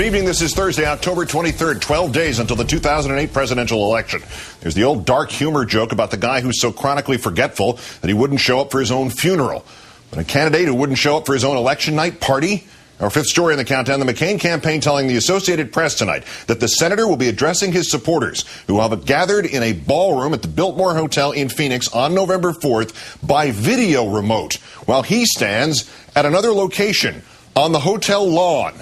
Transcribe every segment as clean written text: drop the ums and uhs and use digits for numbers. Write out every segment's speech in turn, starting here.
evening. This is Thursday, October 23rd, 12 days until the 2008 presidential election. There's the old dark humor joke about the guy who's so chronically forgetful that he wouldn't show up for his own funeral. But a candidate who wouldn't show up for his own election night party? Our fifth story in the countdown, the McCain campaign telling the Associated Press tonight that the senator will be addressing his supporters who have gathered in a ballroom at the Biltmore Hotel in Phoenix on November 4th by video remote, while he stands at another location on the hotel lawn.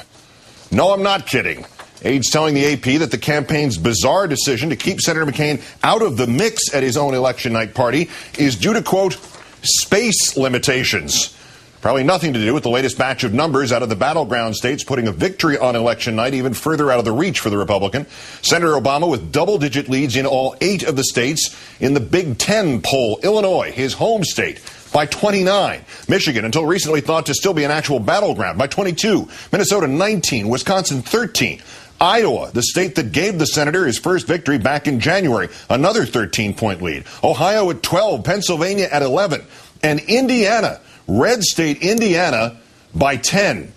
No, I'm not kidding. Aides telling the AP that the campaign's bizarre decision to keep Senator McCain out of the mix at his own election night party is due to, quote, space limitations. Probably nothing to do with the latest batch of numbers out of the battleground states, putting a victory on election night even further out of the reach for the Republican. Senator Obama with double-digit leads in all 8 of the states in the Big Ten poll. Illinois, his home state, by 29. Michigan, until recently thought to still be an actual battleground, by 22. Minnesota, 19. Wisconsin, 13. Iowa, the state that gave the senator his first victory back in January, another 13-point lead. Ohio at 12. Pennsylvania at 11. And Indiana, red state Indiana, by 10.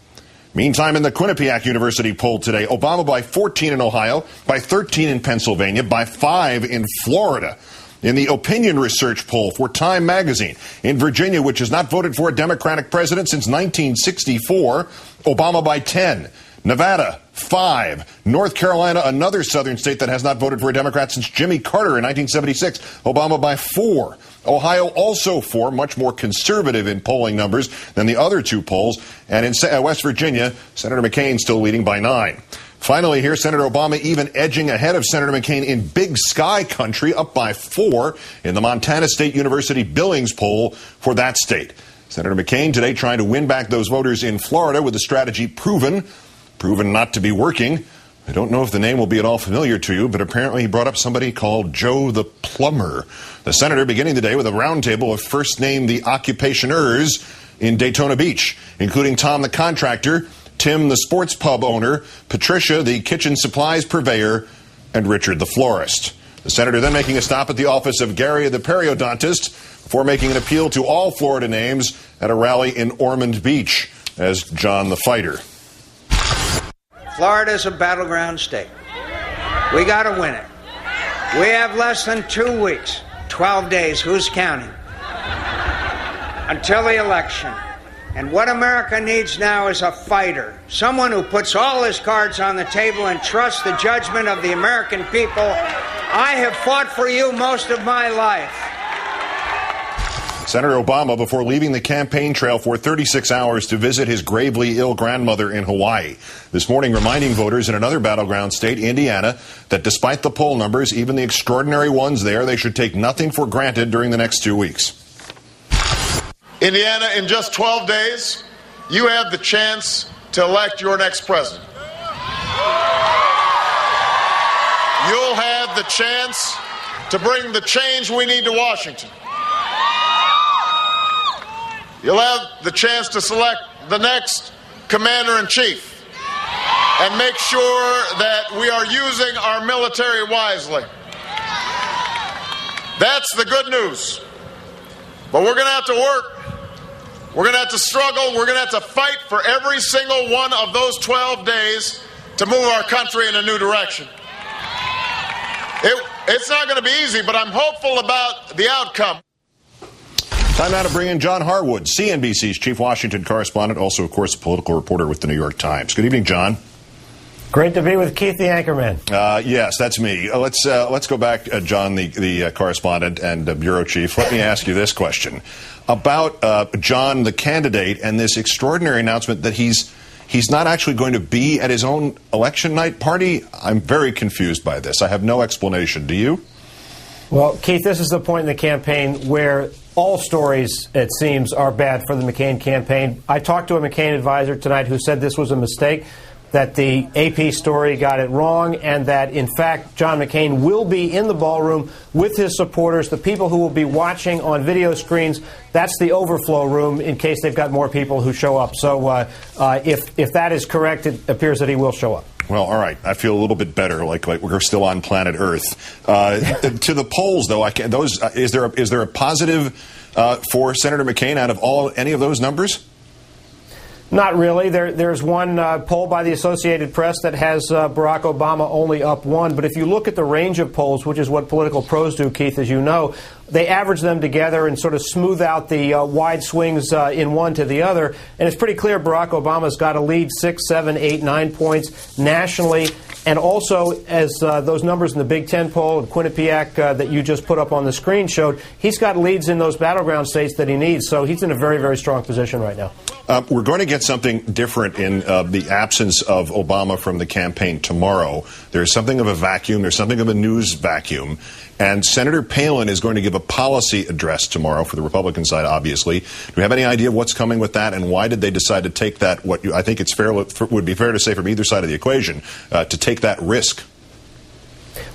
Meantime, in the Quinnipiac University poll today, Obama by 14 in Ohio, by 13 in Pennsylvania, by 5 in Florida. In the opinion research poll for Time magazine, in Virginia, which has not voted for a Democratic president since 1964, Obama by 10. Nevada, 5. North Carolina, another southern state that has not voted for a Democrat since Jimmy Carter in 1976, Obama by 4. Ohio also 4, much more conservative in polling numbers than the other 2 polls. And in West Virginia, Senator McCain still leading by 9. Finally here, Senator Obama even edging ahead of Senator McCain in Big Sky country, up by 4 in the Montana State University Billings poll for that state. Senator McCain today trying to win back those voters in Florida with a strategy proven not to be working. I don't know if the name will be at all familiar to you, but apparently he brought up somebody called Joe the Plumber. The senator beginning the day with a roundtable of first-name the occupationers in Daytona Beach, including Tom the contractor, Tim the sports pub owner, Patricia the kitchen supplies purveyor, and Richard the florist. The senator then making a stop at the office of Gary the periodontist before making an appeal to all Florida names at a rally in Ormond Beach as John the fighter. Florida's a battleground state. We got to win it. We have less than 2 weeks, 12 days, who's counting, until the election. And what America needs now is a fighter, someone who puts all his cards on the table and trusts the judgment of the American people. I have fought for you most of my life. Senator Obama before leaving the campaign trail for 36 hours to visit his gravely ill grandmother in Hawaii. This morning reminding voters in another battleground state, Indiana, that despite the poll numbers, even the extraordinary ones there, they should take nothing for granted during the next 2 weeks. Indiana, in just 12 days, you have the chance to elect your next president. You'll have the chance to bring the change we need to Washington. You'll have the chance to select the next commander-in-chief and make sure that we are using our military wisely. That's the good news. But we're going to have to work. We're going to have to struggle. We're going to have to fight for every single one of those 12 days to move our country in a new direction. It's not going to be easy, but I'm hopeful about the outcome. Time now to bring in John Harwood, CNBC's chief Washington correspondent, also, of course, a political reporter with the New York Times. Good evening, John. Great to be with Keith, the anchorman. Yes, that's me. Let's go back, John, the correspondent and bureau chief. Let me ask you this question about John, the candidate, and this extraordinary announcement that he's not actually going to be at his own election night party. I'm very confused by this. I have no explanation. Do you? Well, Keith, this is the point in the campaign where all stories, it seems, are bad for the McCain campaign. I talked to a McCain advisor tonight who said this was a mistake, that the AP story got it wrong, and that, in fact, John McCain will be in the ballroom with his supporters, the people who will be watching on video screens. That's the overflow room in case they've got more people who show up. So if that is correct, it appears that he will show up. Well, all right. I feel a little bit better, like we're still on planet Earth. To the polls, though, is there a positive for Senator McCain out of any of those numbers? Not really. There's one poll by the Associated Press that has Barack Obama only up one. But if you look at the range of polls, which is what political pros do, Keith, as you know, they average them together and sort of smooth out the wide swings in one to the other. And it's pretty clear Barack Obama's got a lead 6, 7, 8, 9 points nationally. And also, as those numbers in the Big Ten poll and Quinnipiac that you just put up on the screen showed, he's got leads in those battleground states that he needs. So he's in a very, very strong position right now. We're going to get something different in the absence of Obama from the campaign tomorrow. There's something of a vacuum. There's something of a news vacuum. And Senator Palin is going to give a policy address tomorrow for the Republican side, obviously. Do we have any idea of what's coming with that, and why did they decide to take that, I think it's would be fair to say from either side of the equation, to take that risk?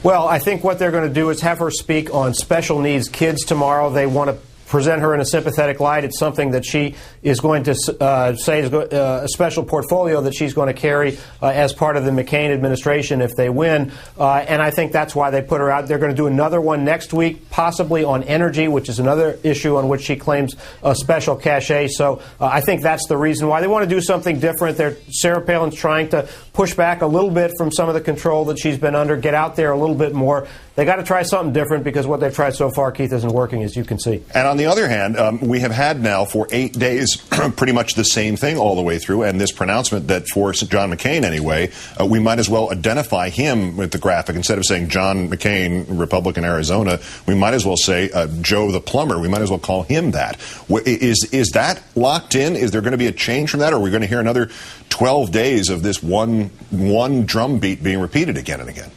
Well, I think what they're going to do is have her speak on special needs kids tomorrow. They want to present her in a sympathetic light. It's something that she is going to say is a special portfolio that she's going to carry as part of the McCain administration if they win. And I think that's why they put her out. They're going to do another one next week, possibly on energy, which is another issue on which she claims a special cachet. So I think that's the reason why they want to do something different. Sarah Palin's trying to push back a little bit from some of the control that she's been under, get out there a little bit more. They got to try something different because what they've tried so far, Keith, isn't working, as you can see. And on the other hand, we have had now for 8 days pretty much the same thing all the way through, and this pronouncement that for John McCain anyway, we might as well identify him with the graphic. Instead of saying John McCain, Republican Arizona, we might as well say Joe the plumber. We might as well call him that. Is that locked in? Is there going to be a change from that, or are we going to hear another 12 days of this one drum beat being repeated again and again?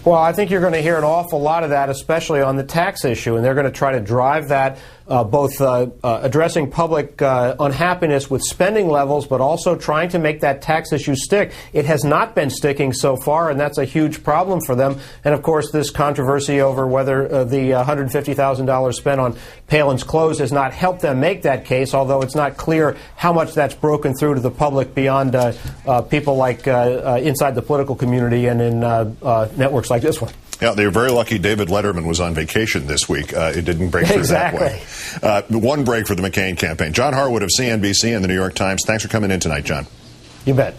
Well, I think you're going to hear an awful lot of that, especially on the tax issue, and they're going to try to drive that, both addressing public unhappiness with spending levels, but also trying to make that tax issue stick. It has not been sticking so far, and that's a huge problem for them. And, of course, this controversy over whether the $150,000 spent on Palin's clothes has not helped them make that case, although it's not clear how much that's broken through to the public beyond people like inside the political community and in networks like this one. Yeah, they were very lucky David Letterman was on vacation this week. It didn't break through that way. One break for the McCain campaign. John Harwood of CNBC and the New York Times. Thanks for coming in tonight, John. You bet.